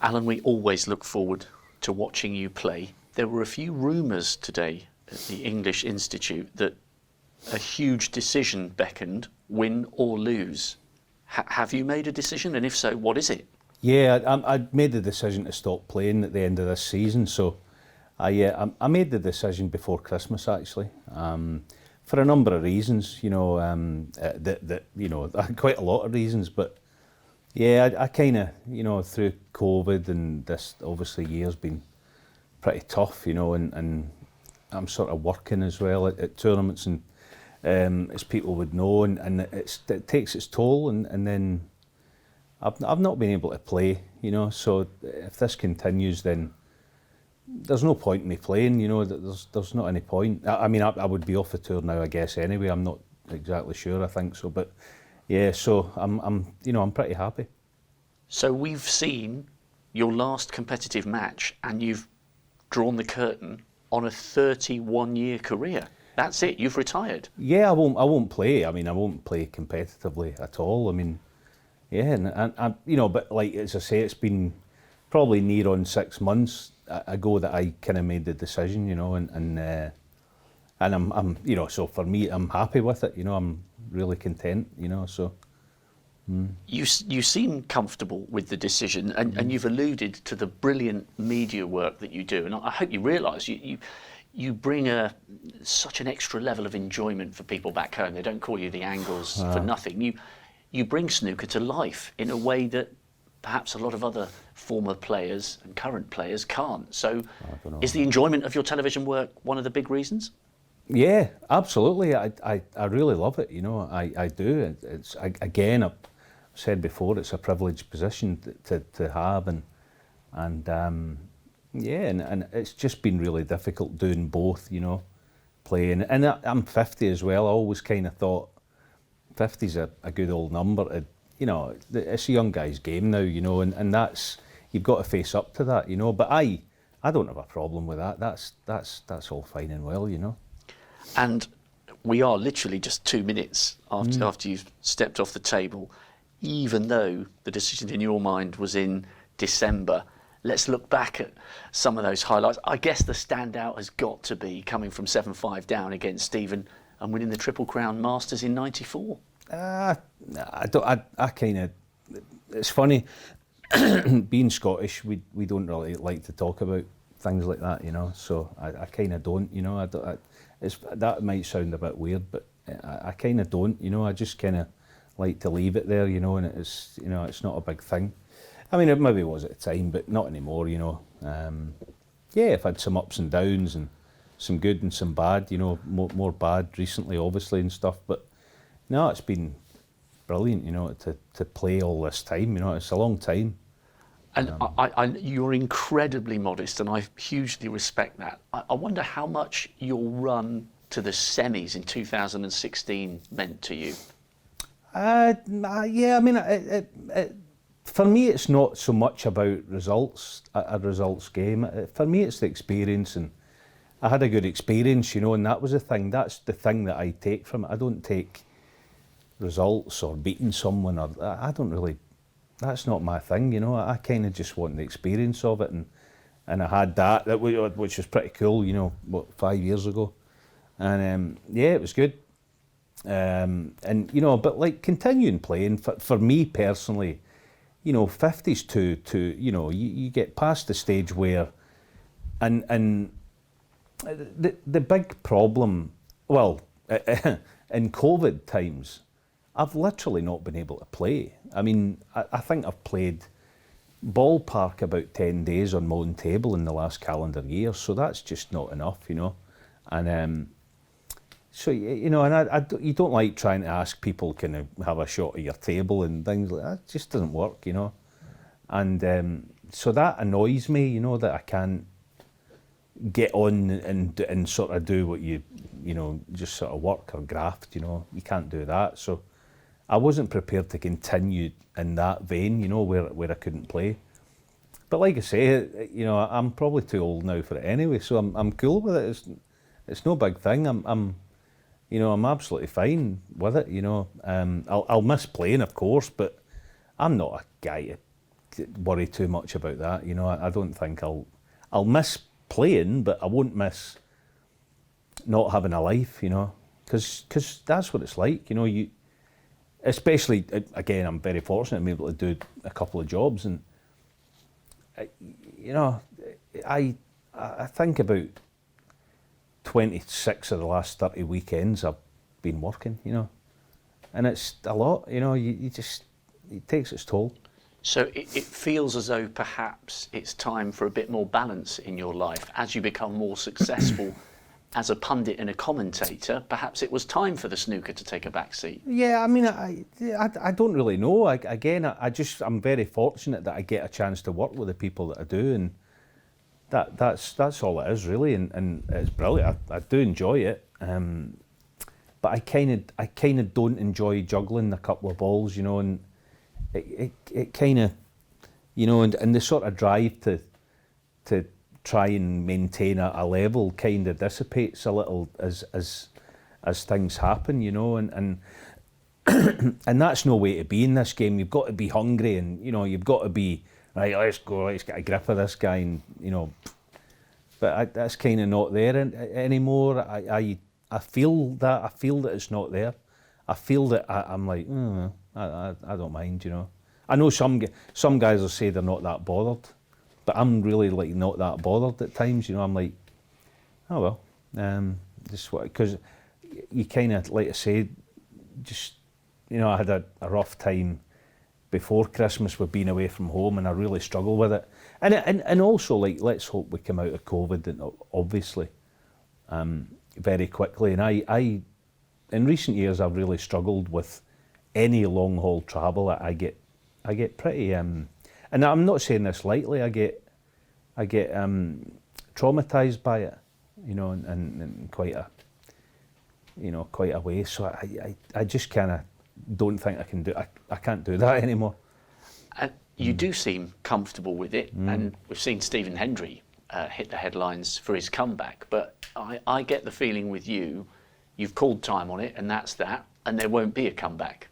Alan, we always look forward to watching you play. There were a few rumours today at the English Institute that a huge decision beckoned, win or lose. Have you made a decision, and if so, what is it? Yeah, I made the decision to stop playing at the end of this season, so I made the decision before Christmas actually, for a number of reasons, quite a lot of reasons, but yeah, I kind of, through COVID and this obviously year's been pretty tough, and I'm sort of working as well at tournaments, and as people would know, and it takes its toll, and then I've not been able to play, so if this continues, then there's no point in me playing, there's not any point. I mean, I would be off the tour now, I guess, anyway. I'm not exactly sure, I think so, but yeah, so I'm pretty happy. So we've seen your last competitive match, and you've drawn the curtain on a 31-year career. That's it. You've retired. Yeah, I won't play. I mean, I won't play competitively at all. I mean, yeah, and but like as I say, it's been probably near on 6 months ago that I kind of made the decision, and I'm so for me, I'm happy with it. I'm really content. So. You seem comfortable with the decision, and you've alluded to the brilliant media work that you do, and I hope you realise you bring such an extra level of enjoyment for people back home. They don't call you the Angles for nothing. You bring snooker to life in a way that perhaps a lot of other former players and current players can't. So is the enjoyment of your television work one of the big reasons? Yeah, absolutely. I really love it. I do. It's again, I've said before, it's a privileged position to have, and it's just been really difficult doing both. Playing, and I'm 50 as well. I always kind of thought 50's a good old number. It's a young guy's game now. And that's, you've got to face up to that. But I don't have a problem with that. That's all fine and well. And we are literally just 2 minutes after you've stepped off the table, even though the decision in your mind was in December. Let's look back at some of those highlights. I guess the standout has got to be coming from 7-5 down against Stephen and winning the Triple Crown Masters in '94. I kind of, it's funny, being Scottish, we don't really like to talk about things like that, so I kind of don't, that might sound a bit weird, but I kind of don't, I just kind of like to leave it there, and it's, it's not a big thing. I mean, it maybe was at the time, but not anymore, yeah, I've had some ups and downs and some good and some bad, more bad recently, obviously, and stuff, but no, it's been brilliant, to play all this time, it's a long time. And you're incredibly modest, and I hugely respect that. I wonder how much your run to the semis in 2016 meant to you. Yeah, I mean, for me, it's not so much about results, a results game. For me, it's the experience, and I had a good experience, and that was the thing. That's the thing that I take from it. I don't take results or beating someone, or I don't really. That's not my thing, I kind of just want the experience of it, and I had that which was pretty cool, 5 years ago, and yeah, it was good, and but like continuing playing for me personally, 50's to you get past the stage where, and the big problem, well, in COVID times, I've literally not been able to play. I mean, I think I've played ballpark about 10 days on my own table in the last calendar year, so that's just not enough, and so, and you don't like trying to ask people, can I have a shot of your table and things like that. It just doesn't work, and so that annoys me, that I can't get on and sort of do what you just sort of work or graft, you can't do that. So I wasn't prepared to continue in that vein, where I couldn't play. But like I say, I'm probably too old now for it anyway, so I'm cool with it. It's no big thing. I'm absolutely fine with it. I'll miss playing, of course, but I'm not a guy worry too much about that. You know, I don't think I'll miss playing, but I won't miss not having a life. You know, because that's what it's like. You know, especially again, I'm very fortunate I'm able to do a couple of jobs, and you know, I think about 26 of the last 30 weekends I've been working. You know, and it's a lot. You know, you just, it takes its toll. So it feels as though perhaps it's time for a bit more balance in your life as you become more successful as a pundit and a commentator. Perhaps it was time for the snooker to take a back seat. Yeah, I mean, I don't really know. I'm very fortunate that I get a chance to work with the people that I do, and that's all it is really, and it's brilliant. I do enjoy it, but I kind of don't enjoy juggling a couple of balls, you know, and it kind of, you know, and the sort of drive to try and maintain a level kind of dissipates a little as things happen, you know, and and that's no way to be in this game. You've got to be hungry, and you know, you've got to be right. Let's get a grip of this guy, and you know, but that's kind of not there anymore. I feel that it's not there. I feel that I'm like, I don't mind, you know. I know some guys will say they're not that bothered, but I'm really like not that bothered at times, you know. I'm like, oh well, just what, because you kind of, like I said, just, you know, I had a rough time before Christmas with being away from home, and I really struggle with it. And also, like, let's hope we come out of COVID, and obviously, very quickly. And I in recent years, I've really struggled with any long haul travel. I get pretty, and I'm not saying this lightly. I get traumatized by it, you know, and quite a way. So I just kind of don't think I can do. I can't do that anymore. And you do seem comfortable with it, and we've seen Stephen Hendry hit the headlines for his comeback. But I get the feeling with you, you've called time on it, and that's that, and there won't be a comeback.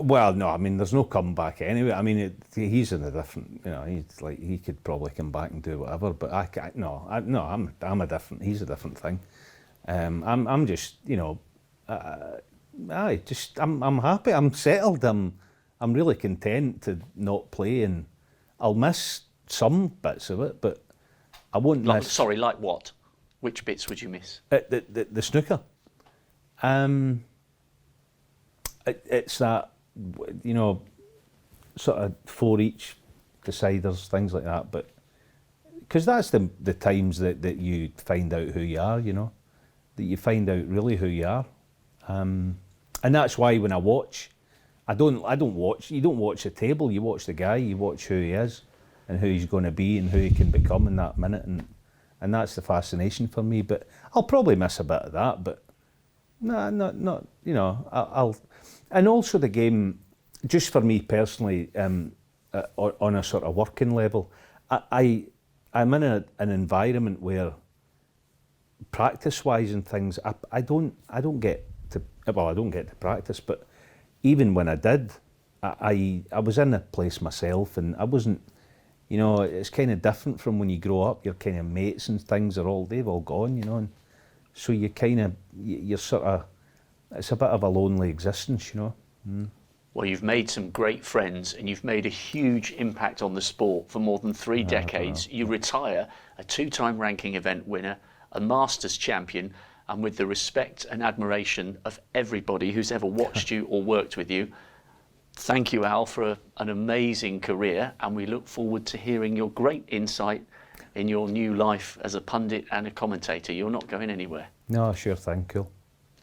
Well, no, I mean, there's no comeback anyway. I mean, he's in a different, you know, he's like, he could probably come back and do whatever, but I can't. No, I'm a different. He's a different thing. I'm just, you know, I'm happy. I'm settled. I'm really content to not play, and I'll miss some bits of it, but I won't miss. Sorry, like what? Which bits would you miss? The snooker. It's that, you know, sort of 4 each deciders, things like that. But because that's the times that you find out who you are, you know, that you find out really who you are, and that's why when I watch, I don't watch. You don't watch the table. You watch the guy. You watch who he is, and who he's going to be, and who he can become in that minute, and that's the fascination for me. But I'll probably miss a bit of that, but. No, not. You know, I'll, and also the game, just for me personally, on a sort of working level, I'm in an environment where, practice-wise and things, I don't get to. Well, I don't get to practice, but even when I did, I was in a place myself, and I wasn't. You know, it's kind of different from when you grow up. Your kind of mates and things they've all gone. You know. And, so you kind of, you're sort of, it's a bit of a lonely existence, you know. Well, you've made some great friends, and you've made a huge impact on the sport for more than 3 decades. You retire a 2-time ranking event winner, a Masters champion, and with the respect and admiration of everybody who's ever watched you or worked with you. Thank you, Al, for an amazing career, and we look forward to hearing your great insight in your new life as a pundit and a commentator. You're not going anywhere. No, sure thing, cool.